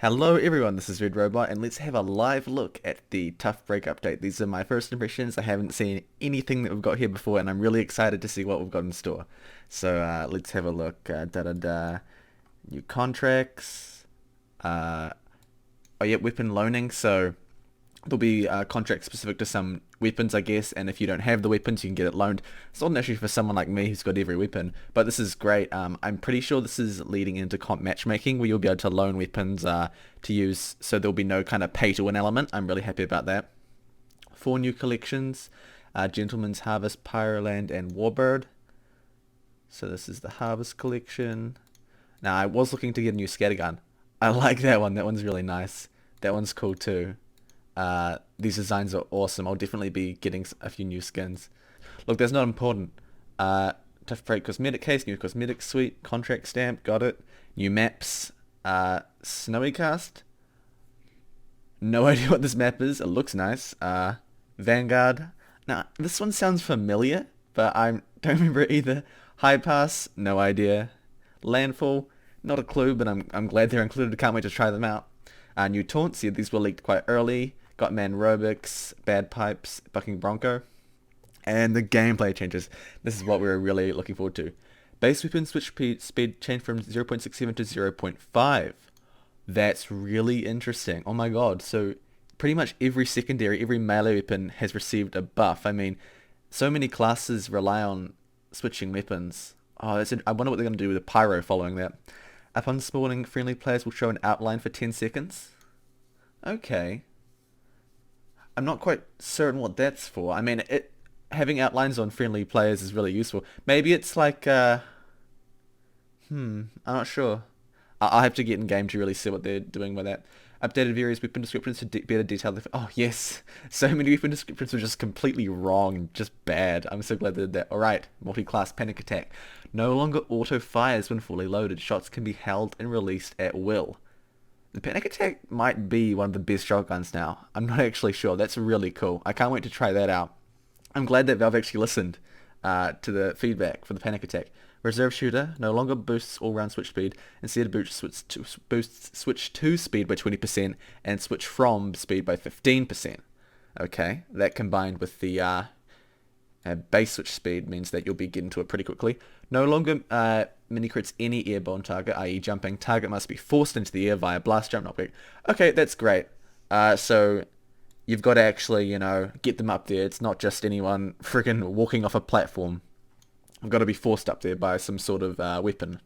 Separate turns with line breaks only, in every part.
Hello everyone, this is Red Robot, and let's have a live look at the Tough Break update. These are my first impressions. I haven't seen anything that we've got here before, and I'm really excited to see what we've got in store. So let's have a look. New contracts. Uh, oh yeah, weapon loaning. So there'll be contracts specific to some weapons, I guess, and if you don't have the weapons, you can get it loaned. It's not an issue for someone like me who's got every weapon, but this is great. I'm pretty sure this is leading into comp matchmaking, where you'll be able to loan weapons to use, so there'll be no kind of pay-to-win element. I'm really happy about that. 4 new collections, Gentleman's Harvest, Pyroland, and Warbird. So this is the Harvest collection. Now, I was looking to get a new scattergun. I like that one. That one's really nice. That one's cool too. These designs are awesome. I'll definitely be getting a few new skins. Look, that's not important. Tough Break cosmetic case, new cosmetic suite, contract stamp, got it. New maps, Snowy Cast. No idea what this map is. It looks nice. Vanguard. Now, this one sounds familiar, but I don't remember it either. High Pass, no idea. Landfall, not a clue, but I'm glad they're included. I can't wait to try them out. New taunts, yeah, these were leaked quite early. Got Man Robics, Bad Pipes, Bucking Bronco. And the gameplay changes. This is what we're really looking forward to. Base weapon switch speed changed from 0.67 to 0.5. That's really interesting. Oh my god. So pretty much every secondary, every melee weapon has received a buff. I mean, so many classes rely on switching weapons. Oh, I wonder what they're going to do with the pyro following that. Upon spawning, friendly players will show an outline for 10 seconds. Okay. I'm not quite certain what that's for. I mean, having outlines on friendly players is really useful. Maybe it's like, I'm not sure. I'll have to get in game to really see what they're doing with that. Updated various weapon descriptions to better detail the... Oh, yes. So many weapon descriptions were just completely wrong, just bad. I'm so glad they did that. Alright, multi-class panic attack. No longer auto fires when fully loaded. Shots can be held and released at will. The panic attack might be one of the best shotguns now. I'm not actually sure. That's really cool. I can't wait to try that out. I'm glad that Valve actually listened to the feedback for the panic attack. Reserve shooter no longer boosts all-round switch speed. Instead, boosts switch to speed by 20% and switch from speed by 15%. Okay, that combined with the base switch speed means that you'll be getting to it pretty quickly. No longer mini crits any airborne target, i.e. jumping. Target must be forced into the air via blast jump knockback. Okay, that's great. So you've got to actually, get them up there. It's not just anyone friggin' walking off a platform. I've got to be forced up there by some sort of weapon.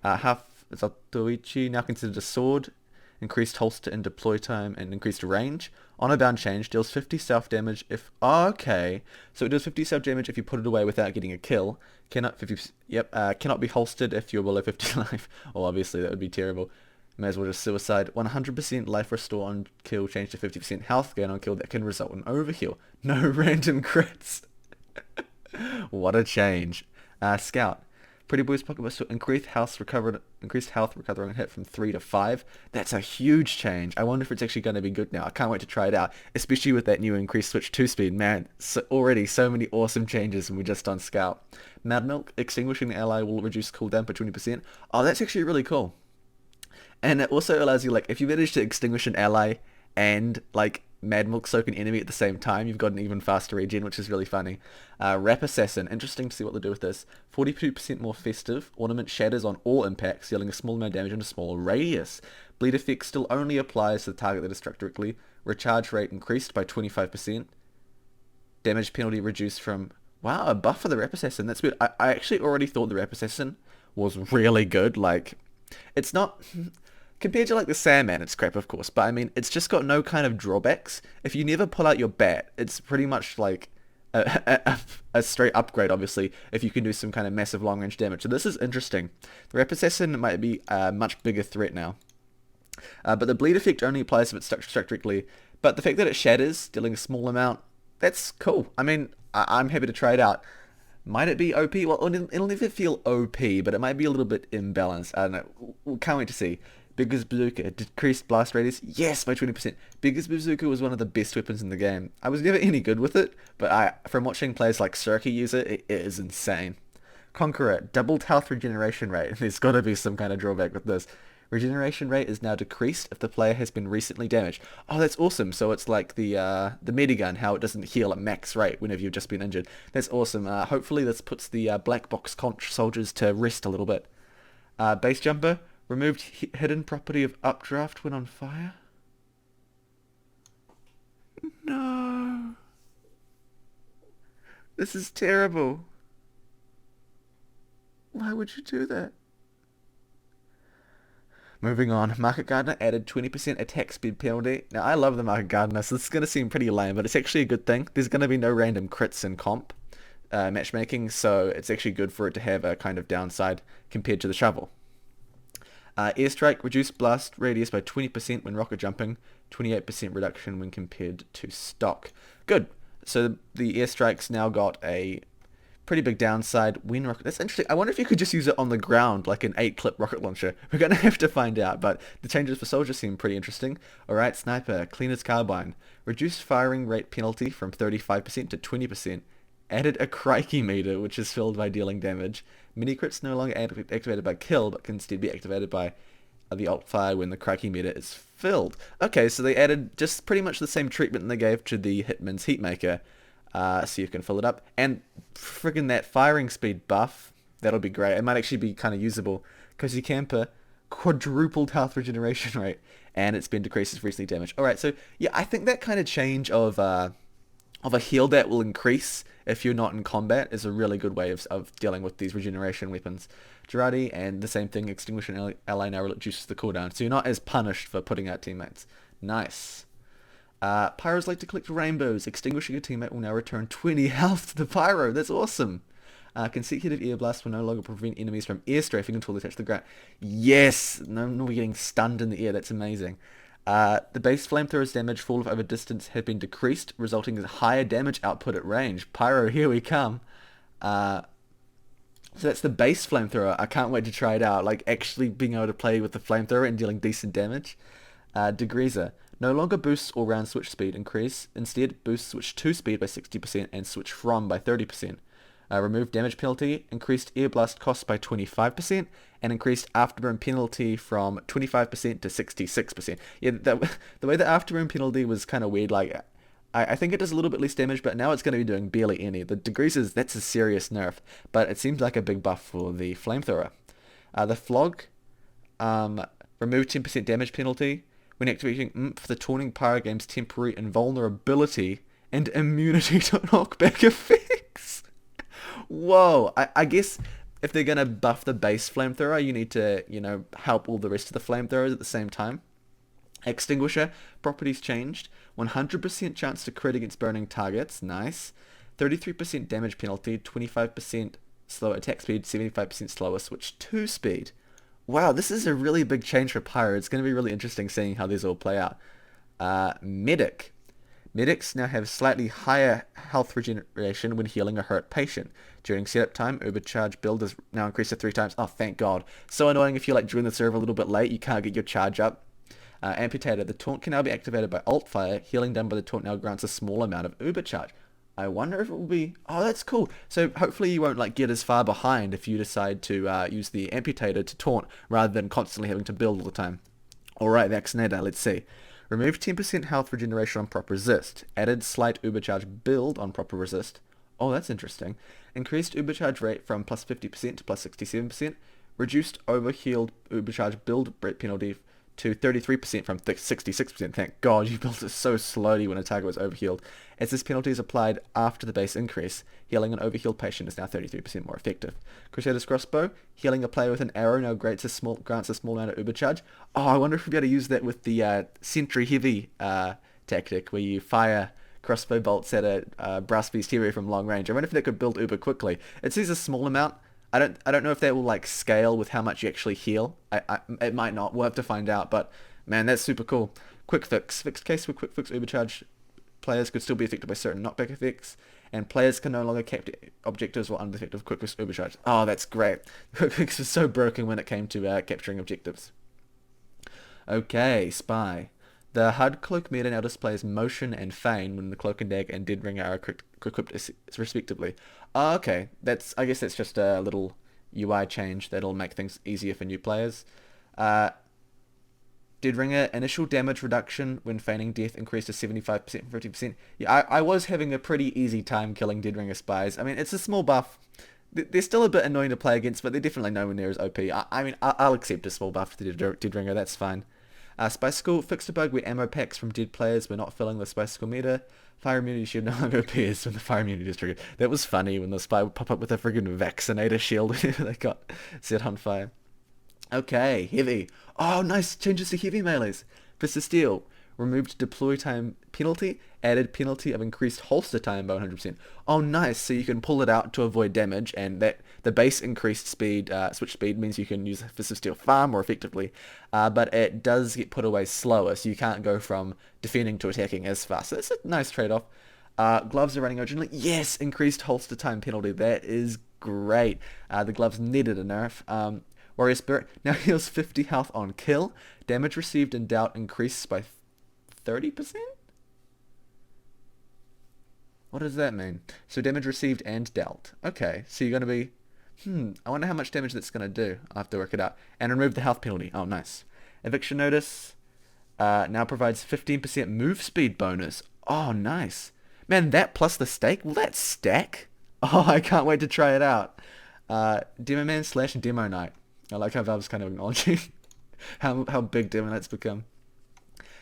Half Zatoichi, now considered a sword. Increased holster and deploy time and increased range. Honor bound change deals 50 self damage if... Oh, okay. So it does 50 self damage if you put it away without getting a kill. Cannot be holstered if you're below 50 life. Well, obviously that would be terrible. May as well just suicide. 100% life restore on kill change to 50% health gain on kill that can result in overheal. No random crits. What a change. Scout. Pretty Boy's Pocket Pistol increased health recovering hit from 3 to 5. That's a huge change. I wonder if it's actually going to be good now. I can't wait to try it out, especially with that new increased switch 2 speed. Man, already so many awesome changes and we're just on Scout. Mad Milk, extinguishing the ally will reduce cooldown by 20%. Oh, that's actually really cool. And it also allows you, if you manage to extinguish an ally and, Mad Milk soak an enemy at the same time, you've got an even faster regen, which is really funny. Rap Assassin, interesting to see what they do with this. 42% more festive. Ornament shatters on all impacts, dealing a small amount of damage in a smaller radius. Bleed effect still only applies to the target that is struck directly. Recharge rate increased by 25%. Damage penalty reduced from... Wow, a buff for the Rap Assassin. That's weird. I actually already thought the Rap Assassin was really good. It's not... Compared to the Sandman, it's crap, of course, but I mean, it's just got no kind of drawbacks. If you never pull out your bat, it's pretty much like a straight upgrade, obviously, if you can do some kind of massive long-range damage. So this is interesting. The Rap Assassin might be a much bigger threat now. But the bleed effect only applies if it's struck directly. But the fact that it shatters, dealing a small amount, that's cool. I mean, I'm happy to try it out. Might it be OP? Well, it'll never feel OP, but it might be a little bit imbalanced. I don't know. We can't wait to see. Biggest Bazooka, decreased blast radius, yes, by 20%. Biggest Bazooka was one of the best weapons in the game. I was never any good with it, but from watching players like Cirky use it, it is insane. Conqueror, doubled health regeneration rate. There's got to be some kind of drawback with this. Regeneration rate is now decreased if the player has been recently damaged. Oh, that's awesome. So it's like the medigun, how it doesn't heal at max rate whenever you've just been injured. That's awesome. Hopefully this puts the black box conch soldiers to rest a little bit. Base jumper removed hidden property of updraft when on fire. No, this is terrible. Why would you do that? Moving on, Market Gardener added 20% attack speed penalty. Now, I love the Market Gardener, so this is going to seem pretty lame, but it's actually a good thing. There's going to be no random crits in comp matchmaking, so it's actually good for it to have a kind of downside compared to the shovel. Airstrike reduced blast radius by 20% when rocket jumping, 28% reduction when compared to stock. Good. So the airstrike's now got a pretty big downside when rocket. That's interesting. I wonder if you could just use it on the ground like an 8-clip rocket launcher. We're going to have to find out, but the changes for soldiers seem pretty interesting. Alright, sniper, cleaner's carbine. Reduced firing rate penalty from 35% to 20%. Added a crikey meter, which is filled by dealing damage. Mini crits no longer activated by kill, but can instead be activated by the alt fire when the crikey meter is filled. Okay, so they added just pretty much the same treatment they gave to the Hitman's Heatmaker. So you can fill it up. And friggin' that firing speed buff, that'll be great. It might actually be kind of usable, because you camper quadrupled health regeneration rate, and it's been decreased as recently damaged. Alright, so yeah, I think that kind of change of a heal that will increase if you're not in combat is a really good way of dealing with these regeneration weapons. Girardi, and the same thing, extinguish an ally now reduces the cooldown, so you're not as punished for putting out teammates. Nice. Pyros like to collect rainbows. Extinguishing a teammate will now return 20 health to the pyro. That's awesome. Consecutive air blasts will no longer prevent enemies from air strafing until they touch the ground. Yes! No, we're getting stunned in the air. That's amazing. The base flamethrower's damage fall over distance have been decreased, resulting in higher damage output at range. Pyro, here we come. So that's the base flamethrower. I can't wait to try it out. Like, actually being able to play with the flamethrower and dealing decent damage. Degreaser. No longer boosts all-round switch speed increase. Instead, boosts switch to speed by 60% and switch from by 30%. Remove damage penalty, increased air blast cost by 25%, and increased afterburn penalty from 25% to 66%. Yeah, the way the afterburn penalty was kind of weird. Like, I think it does a little bit less damage, but now it's going to be doing barely any. The degreasers, that's a serious nerf, but it seems like a big buff for the flamethrower. The flog, remove 10% damage penalty when activating for the taunting pyro game's temporary invulnerability and immunity to knockback effects. Whoa, I guess if they're going to buff the base flamethrower, you need to, help all the rest of the flamethrowers at the same time. Extinguisher, properties changed. 100% chance to crit against burning targets, nice. 33% damage penalty, 25% slower attack speed, 75% slower switch to speed. Wow, this is a really big change for Pyro. It's going to be really interesting seeing how these all play out. Medic. Medics now have slightly higher health regeneration when healing a hurt patient. During setup time, overcharge build is now increased to 3 times. Oh, thank God. So annoying if you're like joining the server a little bit late, you can't get your charge up. Amputated. The taunt can now be activated by alt fire. Healing done by the taunt now grants a small amount of uber charge. I wonder if it will be... Oh, that's cool. So hopefully you won't like get as far behind if you decide to use the amputator to taunt rather than constantly having to build all the time. Alright, Vaccinator, let's see. Remove 10% health regeneration on prop resist. Added slight ubercharge build on proper resist. Oh, that's interesting. Increased ubercharge rate from plus 50% to plus 67%. Reduced overhealed ubercharge build rate penalty to 33% from 66%. Thank God, you built it so slowly when a target was overhealed. As this penalty is applied after the base increase, healing an overhealed patient is now 33% more effective. Crusader's Crossbow, healing a player with an arrow now grants a small amount of ubercharge. Oh, I wonder if we'll be able to use that with the Sentry Heavy tactic, where you fire crossbow bolts at a brass beast hero from long range. I wonder if that could build uber quickly. It says a small amount. I don't know if that will like scale with how much you actually heal. It might not. We'll have to find out. But man, that's super cool. Quick fix. Fixed case with quick fix overcharge. Players could still be affected by certain knockback effects, and players can no longer capture objectives while under the effect of quick fix overcharge. Oh, that's great. Quick fix was so broken when it came to capturing objectives. Okay, spy. The HUD cloak meta now displays motion and feign when the cloak and dagger and dead ring are equipped respectively. Oh, okay, I guess that's just a little UI change that'll make things easier for new players. Dead Ringer, initial damage reduction when feigning death increased to 75% from 50%. Yeah, I was having a pretty easy time killing Dead Ringer spies. I mean, it's a small buff. They're still a bit annoying to play against, but they're definitely nowhere near as OP. I mean, I'll accept a small buff to Dead Ringer, that's fine. Spicycle fixed a bug where ammo packs from dead players were not filling the Spicycle meter. Fire immunity shield no longer appears when the fire immunity is triggered. That was funny when the spy would pop up with a friggin' vaccinator shield whenever they got set on fire. Okay, heavy. Oh, nice. Changes to heavy melees. Fist of Steel. Removed deploy time penalty. Added penalty of increased holster time by 100%. Oh, nice. So you can pull it out to avoid damage, and that the base increased speed, switch speed, means you can use Fist of Steel far more effectively. But it does get put away slower, so you can't go from defending to attacking as fast. So that's a nice trade-off. Gloves are running originally. Yes, increased holster time penalty. That is great. The gloves needed a nerf. Warrior Spirit now heals 50 health on kill. Damage received in doubt increases by 30%? What does that mean? So damage received and dealt. Okay, so you're going to be... I wonder how much damage that's going to do. I'll have to work it out. And remove the health penalty. Oh, nice. Eviction Notice now provides 15% move speed bonus. Oh, nice. Man, that plus the stake? Will that stack? Oh, I can't wait to try it out. Demoman slash Demo Knight. I like how Valve's kind of acknowledging how big Demo Knight's become.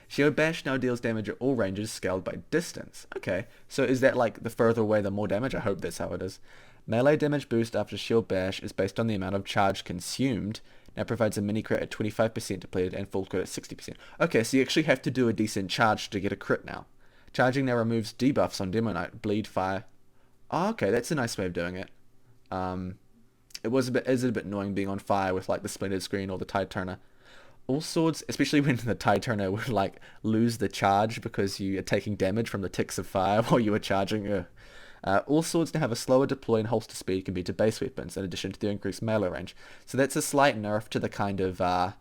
Shield Bash now deals damage at all ranges scaled by distance. Okay, so is that like the further away the more damage? I hope that's how it is. Melee damage boost after Shield Bash is based on the amount of charge consumed. Now provides a mini crit at 25% depleted and full crit at 60%. Okay, so you actually have to do a decent charge to get a crit now. Charging now removes debuffs on Demo Knight, bleed, fire. Oh, okay, that's a nice way of doing it. It was a bit annoying being on fire with like the splintered screen or the tide turner. All swords, especially when the tide turner would like lose the charge because you are taking damage from the ticks of fire while you were charging. All swords now have a slower deploy and holster speed compared to base weapons, in addition to their increased melee range. So that's a slight nerf to the kind of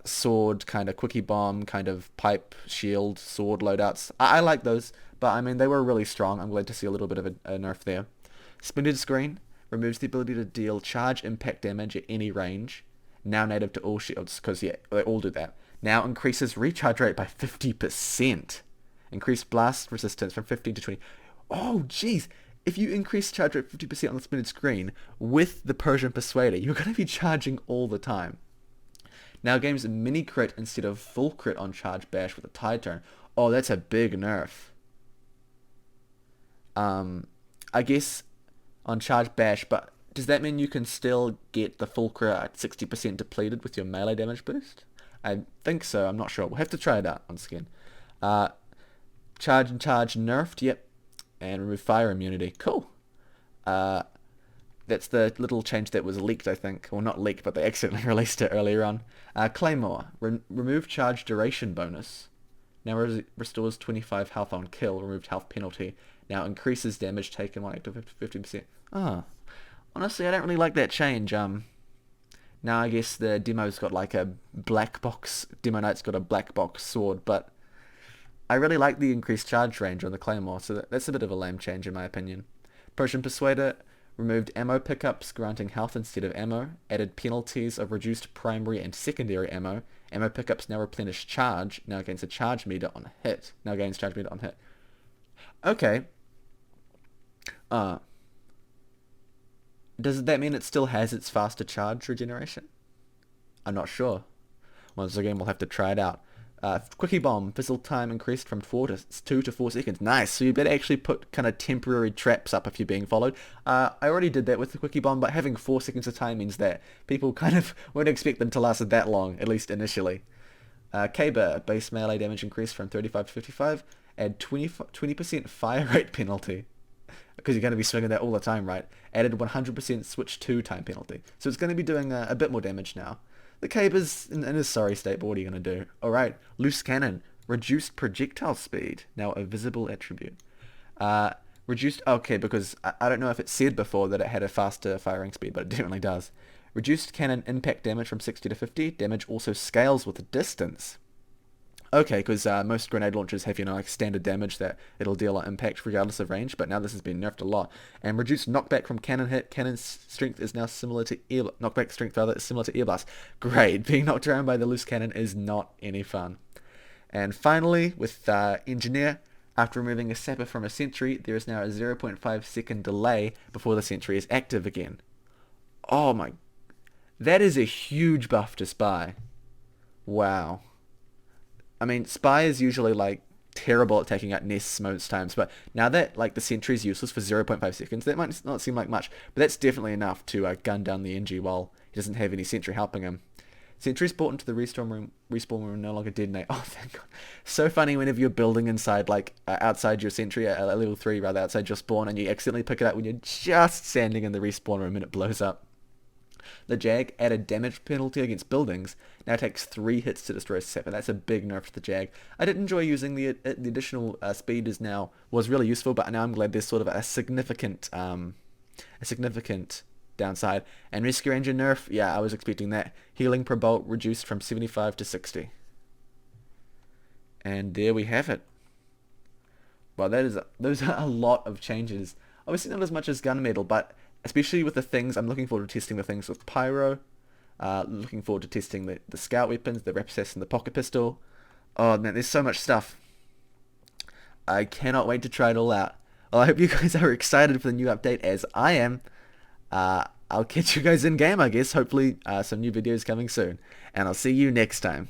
sword, kind of quickie bomb, kind of pipe, shield, sword loadouts. I like those, but I mean they were really strong. I'm glad to see a little bit of a nerf there. Splintered screen removes the ability to deal charge impact damage at any range. Now native to all shields, because yeah, they all do that. Now increases recharge rate by 50%. Increased blast resistance from 15 to 20. Oh, jeez. If you increase charge rate 50% on the splintered screen with the Persian Persuader, you're going to be charging all the time. Now gains a mini crit instead of full crit on charge bash with a tide turn. Oh, that's a big nerf. I guess on charge bash, but does that mean you can still get the full crit at 60% depleted with your melee damage boost? I think so, I'm not sure. We'll have to try it out once again. Charge and charge nerfed, yep. And remove fire immunity. Cool. That's the little change that was leaked, I think. Well, not leaked, but they accidentally released it earlier on. Claymore. Remove charge duration bonus. Now restores 25 health on kill. Removed health penalty. Now increases damage taken while active 50%. Ah. Honestly, I don't really like that change. Now I guess the demo's got like a black box. Demo Knight's got a black box sword, but I really like the increased charge range on the Claymore, so that's a bit of a lame change in my opinion. Persian Persuader removed ammo pickups, granting health instead of ammo. Added penalties of reduced primary and secondary ammo. Ammo pickups now replenish charge. Now gains a charge meter on hit. Now gains charge meter on hit. Okay. Does that mean it still has its faster charge regeneration? I'm not sure. Once again, we'll have to try it out. Quickie Bomb, fizzle time increased from 2 to 4 seconds. Nice, so you better actually put kind of temporary traps up if you're being followed. I already did that with the Quickie Bomb, but having 4 seconds of time means that people kind of won't expect them to last that long, at least initially. K-Bear, base melee damage increased from 35 to 55. Add 20% fire rate penalty. Because you're going to be swinging that all the time, right? Added 100% switch 2 time penalty. So it's going to be doing a bit more damage now. The Caber's in a sorry state, but what are you going to do? Alright, Loose Cannon. Reduced projectile speed. Now a visible attribute. Reduced... Okay, because I don't know if it said before that it had a faster firing speed, but it definitely does. Reduced cannon impact damage from 60 to 50. Damage also scales with the distance. Okay, because most grenade launchers have, like standard damage that it'll deal impact regardless of range, but now this has been nerfed a lot. And reduced knockback from cannon hit. Cannon's strength is now similar to air knockback strength rather is similar to air blast. Great, being knocked around by the loose cannon is not any fun. And finally, with engineer, after removing a sapper from a sentry, there is now a 0.5 second delay before the sentry is active again. Oh my, that is a huge buff to spy. Wow. I mean, Spy is usually like terrible at taking out nests most times, but now that like the sentry is useless for 0.5 seconds, that might not seem like much, but that's definitely enough to gun down the NG while he doesn't have any sentry helping him. Sentries brought into the respawn room no longer detonate. Oh, thank God. So funny whenever you're building inside, like, outside your sentry, at level 3, rather, outside your spawn, and you accidentally pick it up when you're just standing in the respawn room and it blows up. The Jag added damage penalty against buildings. Now it takes 3 hits to destroy a sapper. That's a big nerf to the Jag. I did enjoy using the additional speed was really useful, but now I'm glad there's sort of a significant downside. And Rescue Ranger nerf, yeah, I was expecting that. Healing per bolt reduced from 75 to 60. And there we have it. Well, those are a lot of changes. Obviously not as much as gunmetal, but especially with the things, I'm looking forward to testing the things with pyro. Looking forward to testing the scout weapons, the Rapsas and the pocket pistol. Oh man, there's so much stuff. I cannot wait to try it all out. Well, I hope you guys are excited for the new update as I am. I'll catch you guys in game, I guess. Hopefully some new videos coming soon. And I'll see you next time.